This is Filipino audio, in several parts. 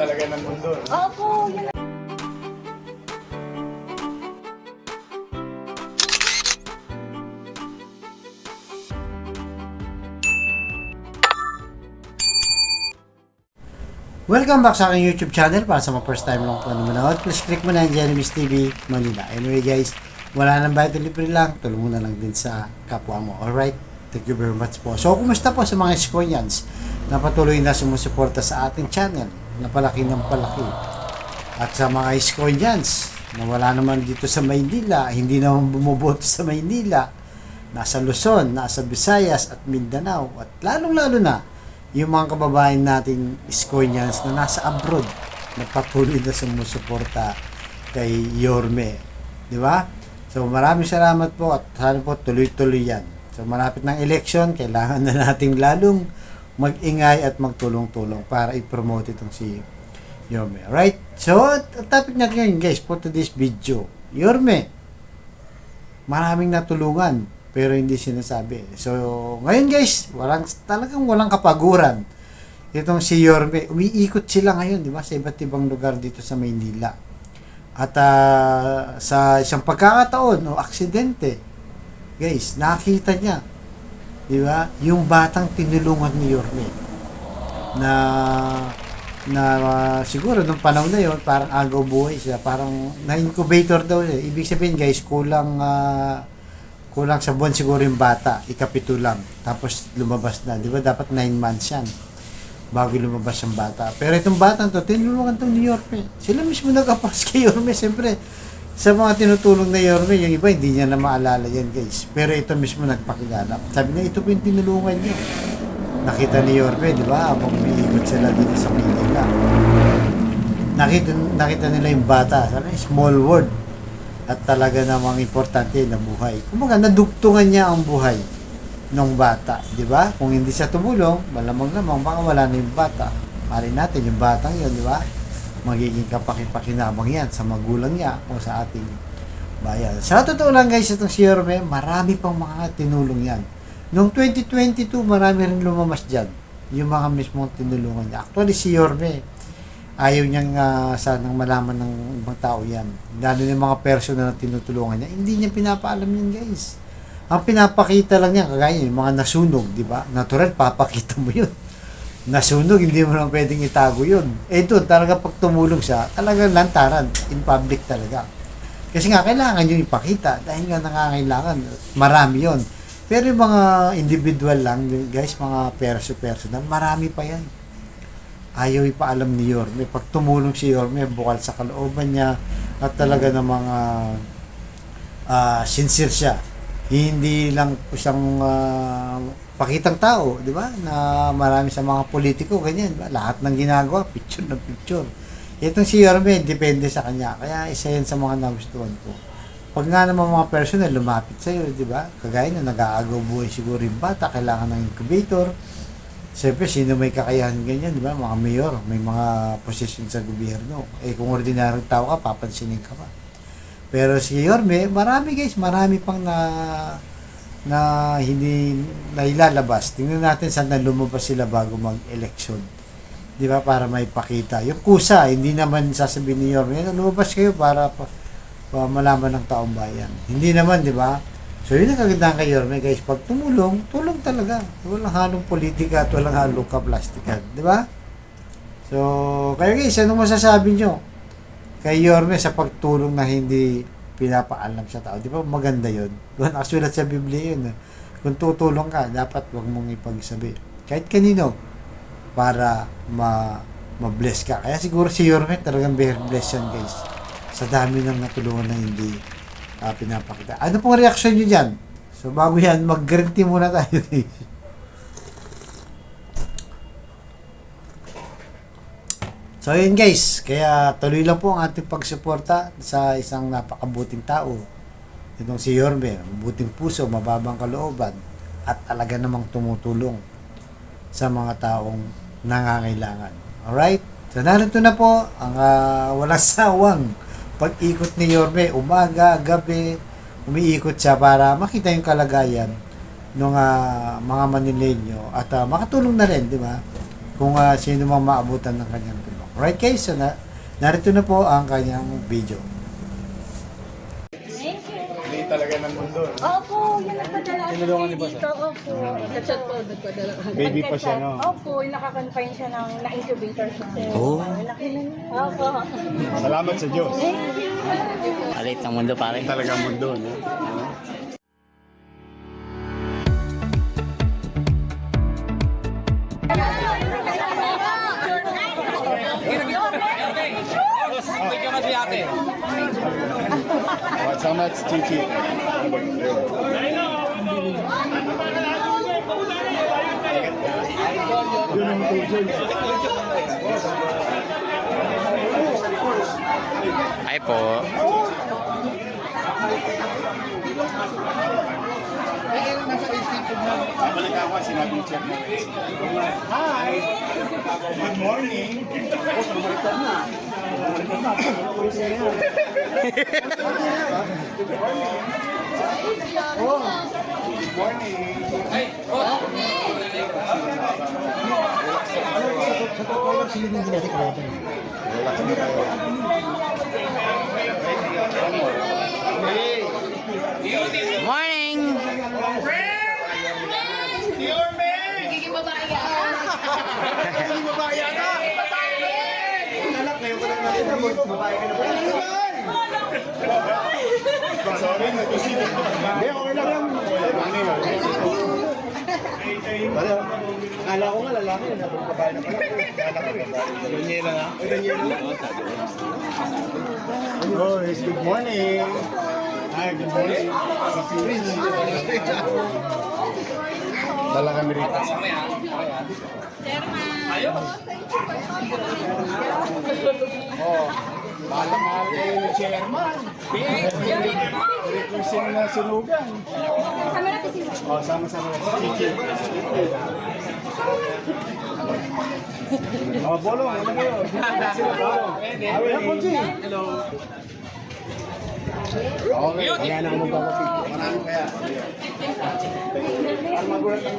talaga ng mundo. Opo, yun. Welcome back sa aking YouTube channel. Para sa mga first time lang po na manood, please click mo na yung Jeremy's TV Manila. Anyway guys, wala nang bayad, libre lang. Tulong mo na lang din sa kapwa mo. Alright? Thank you very much po. So, kumusta po sa mga Iskoyans na patuloy na sumusuporta sa ating channel na palaki ng palaki? At sa mga Iskoyans na wala naman dito sa Maynila, hindi naman bumuboto sa Maynila, nasa Luzon, nasa Visayas at Mindanao, at lalong-lalo na yung mga kababayan nating Iskoyans na nasa abroad na patuloy na sumusuporta kay Yorme. Di ba? So maraming salamat po at sana po tuloy-tuloy yan. So malapit ng election, kailangan na nating lalong mag-ingay at magtulong-tulong para i-promote itong si Yorme. Right? So, topic natin ngayon guys for today's video. Yorme, maraming natulungan pero hindi sinasabi. So, ngayon guys, talagang walang kapaguran. Itong si Yorme, umiikot sila ngayon, di ba, sa iba't ibang lugar dito sa Maynila. At sa isang pagkakataon o aksidente, guys, nakita niya, di ba, yung batang tinulungan ni Yorme. Siguro nung panahon na yon, parang agaw buhay siya, parang na-incubator daw siya. Ibig sabihin guys, kulang sa buwan siguro yung bata, ikapito lang. Tapos lumabas na. Di ba dapat 9 months yan bago lumabas yung bata. Pero itong batang to, tinulungan to ni Yorme. Sila mismo nag-apas kay Yorme. Siyempre, sa mga tinutulong na Yorme, yung iba hindi niya na maalala yan guys. Pero ito mismo nagpakilala. Sabi niya, ito po yung tinulungan niyo. Nakita ni Yorme, di ba? Habang umiikot sila dito sa Manila. Nakita nila yung bata. Sabi, small world. At talaga namang importante na buhay. Kumbaga, nadugtungan niya ang buhay ng bata, di ba? Kung hindi siya tumulong, malamang baka wala na yung bata. Mali natin, yung batang yun, di ba? Magiging kapakipakinabang yan sa magulang niya o sa ating bayan. Sa totoo lang guys, itong si Yorme, marami pang mga tinulong yan. Noong 2022, marami rin lumamas dyan. Yung mga mismong tinulungan niya. Actually, si Yorme, ayaw niyang sanang malaman ng ibang tao yan. Lalo yung mga personal na tinutulungan niya, hindi niya pinapaalam yan guys. Ang pinapakita lang niya, kagaya yung mga nasunog, di ba? Natural, papakita mo yun. Nasunog, hindi mo lang pwedeng itago yun. Eh doon, talaga pag tumulong siya, talagang lantaran, in public talaga. Kasi nga, kailangan yung ipakita, dahil nga nangangailangan, marami yon. Pero yung mga individual lang, guys, mga personal, marami pa yan. Ayaw ipaalam ni Yorme. Pag tumulong si Yorme, bukal sa kalooban niya at talaga ng mga sincere siya. Hindi lang siyang pakitang tao, di ba? Na marami sa mga politiko, ganyan. Diba? Lahat ng ginagawa, picture na picture. Itong si Yorme, depende sa kanya. Kaya isa yan sa mga nagustuhan ko. Pag nga naman mga personal, lumapit sa'yo, di ba? Kagaya na nag-aagaw buhay siguro yung bata, kailangan ng incubator. Siyempre, sino may kakayahan ganyan, di ba? Mga mayor, may mga posisyon sa gobyerno. Eh, kung ordinaryong tao ka, papansinin ka pa. Pero si Yorme, marami pang na hindi nailalabas. Tingnan natin saan na lumabas sila bago mag-election. Di ba? Para maipakita. Yung kusa, hindi naman sasabihin ni Yorme, lumabas kayo para malaman ng taong bayan. Hindi naman, di ba? So, yun ang kagandahan kay Yorme, guys. Pag tumulong, tulong talaga. Walang halong politika at walang halong kaplastikan. Di ba? So, kaya guys, anong masasabi nyo kay Yorme sa pagtulong na hindi pinapaalam sa tao? Di ba maganda yun? Nakasulat sa Biblia yun. Kung tutulong ka, dapat wag mong ipagsabi. Kahit kanino, para ma-bless ka. Kaya siguro si Yorme talagang very blessed yan, guys. Sa dami ng natulungan na hindi pinapakita. Ano pong reaction nyo dyan? So, bago yan, mag-green tea muna tayo. So, yun guys. Kaya tuloy lang po ang ating pagsuporta sa isang napakabuting tao. Itong si Yorme. Mabuting puso, mababang kalooban, at talaga namang tumutulong sa mga taong nangangailangan. Alright? So, narito na po ang walang sawang pag-ikot ni Yorme, umaga, gabi, umiikot siya para makita yung kalagayan ng mga Manileño at makatulong na rin, di ba? Kung sino mang maabutan ng kanyang tulong. Alright guys, so narito na po ang kanyang video. Thank you. Hindi talaga ng mundo. Opo, yung nagpadala kami Tinulungan niyo ba dito. Opo. Nag-chat po, nagpadala kami. Baby pa siya, no? Opo, yung nakakonfine siya ng na-incubator siya. Oh. Laki na niya. Opo. Salamat sa Diyos. Thank you. Alit ng mundo pare. Talagang mundo, no? What's how much, Chichi? Ay po. Balik ako, sinabi ni Chef. Hi! Good morning! Good morning! Relax na tayo. Morning! Sorry, nagkusilip ko. Hindi, okay lang yan. Akala ko nga lalaki na babae na pala. Daniela na? O, Daniela na? Boys, good morning. Hi, good morning. Dala kami rito. Oh, mahal kayo ng chairman. Requesting na sunugan. Oh, sama-sama na si Chichi. Oh, Bolong, ano kayo? Sila Bolong. Hello. Okay, kaya na ako magpapapigil. Marami kaya. Ang magulat ang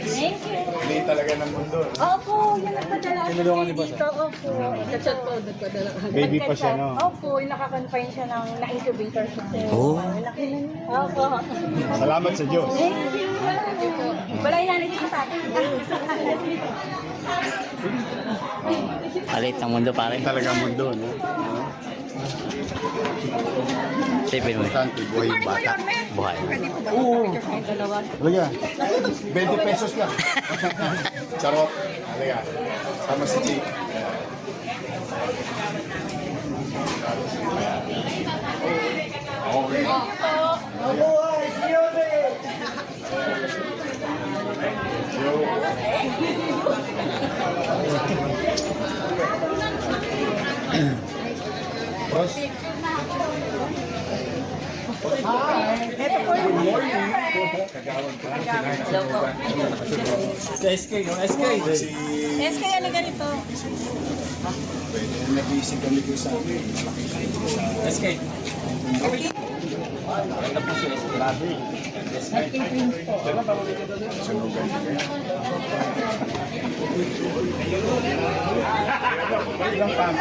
Thank you. Hindi talaga ng mundo. Opo, yung nagpadala kami Tinulungan niyo ba siya? dito. Opo. Nag-chat po, nagpadala kami. Baby pa siya, no? Opo, yung nakakonfine siya ng na-incubator siya. Oh. Laki na niya. Opo. Salamat sa Diyos. Thank you. Wala yung nanay dito sa atin. Alit ng mundo pare. Talagang mundo, no? Sipin mo. Importante, buhay yung bata. Buhay. Oo. Halika. 20 pesos lang. Charot. Halika. Sama si Chick. Okay. Boss. Ito po yung good morning. Sa SK, yung SK. Yes, kaya ni ganito. Nag-iisip kami ko sa amin. SK. Ganda po siya. Grabe. Sunugan. Ilang pam?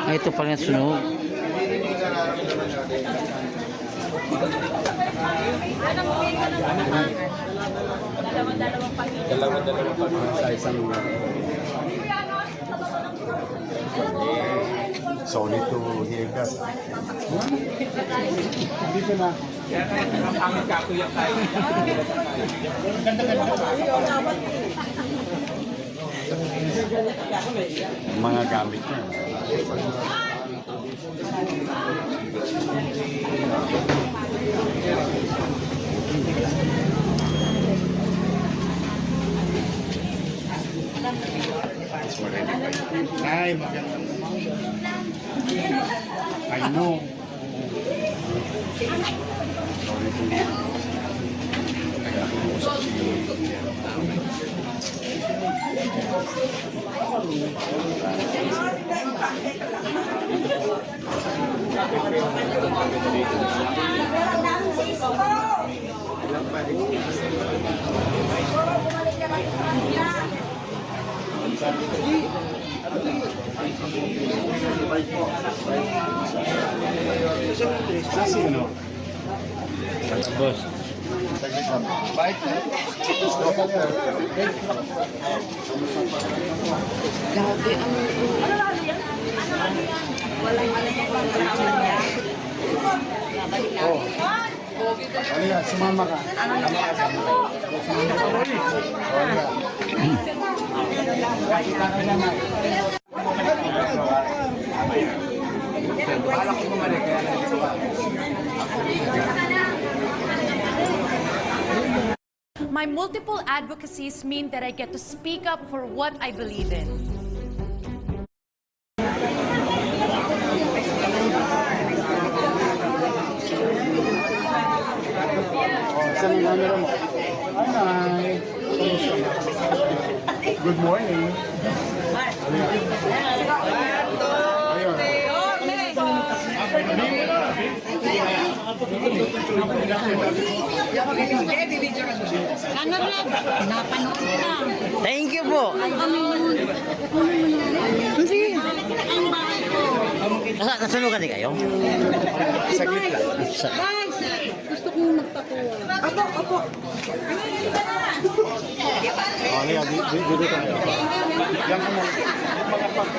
Ay, ito pala yung sunog. Dalawa-dalawa pa sa isang solid to hear that. Dito na. Mga gamit niya. Ay, maganda. I know. Sorry to nag-uusap si Sino? Boss. Bait na. Oh. Halika, sumama ka. My multiple advocacies mean that I get to speak up for what I believe in. Saan yung camera mo? Hi! Good morning. Thank you po. Nasunugan din kayo? Saglit lang. Gusto kong magpakuha. Halika, dito tayo. Yan ka mo.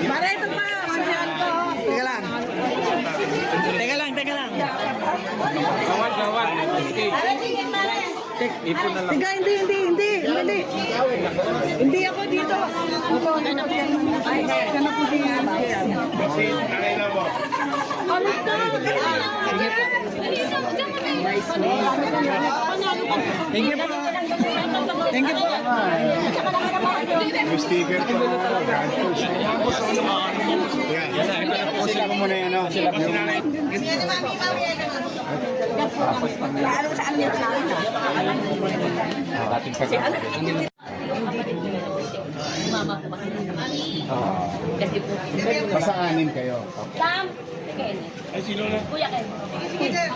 Mare, ito pa. Mansiyan ko. Teka lang. Tiga, hindi. Hindi ako dito. Ako, hanap yan. Hanap ko si Yung sticker pa. Yan. Tapusin mo muna yan. Basta anin kayo.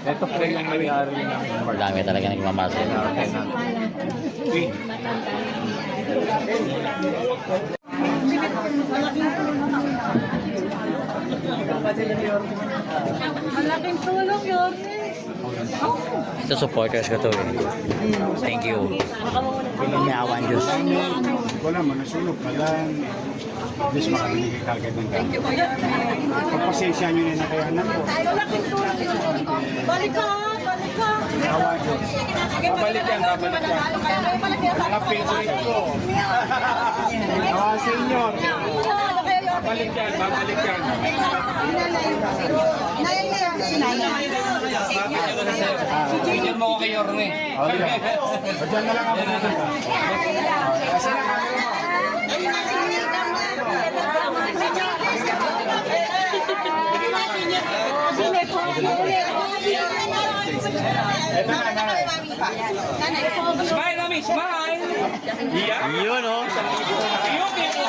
Ito po yung nangyari ng... Dami talaga nagmamasin. Malaking tulong yun. Ito supporters ko to eh. Thank you. Pinayawan Diyos. Wala mo, nasunog ka lang. At least makabigay ka agad ng gamit. Pagpasensya nyo na nakayanan ko. Malaking tulong yun. Balik ka. Awa Diyos. Babalik yan. Kapit ko rin ko. Awa senyor. Babalik yan. Bigyan mo ko kay Yorme. O dyan na lang ako pupunta. Kasi na Smile namin, smile! Yeah. Yun oh. Beautiful!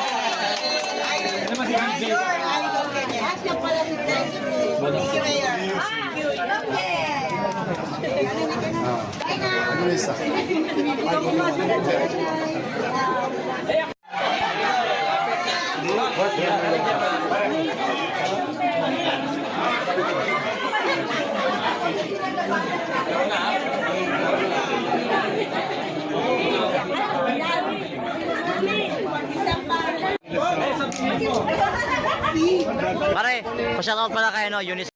Ano ba si DJ? ano isa? Pare, pa-shoutout pala kayo no, Eunice.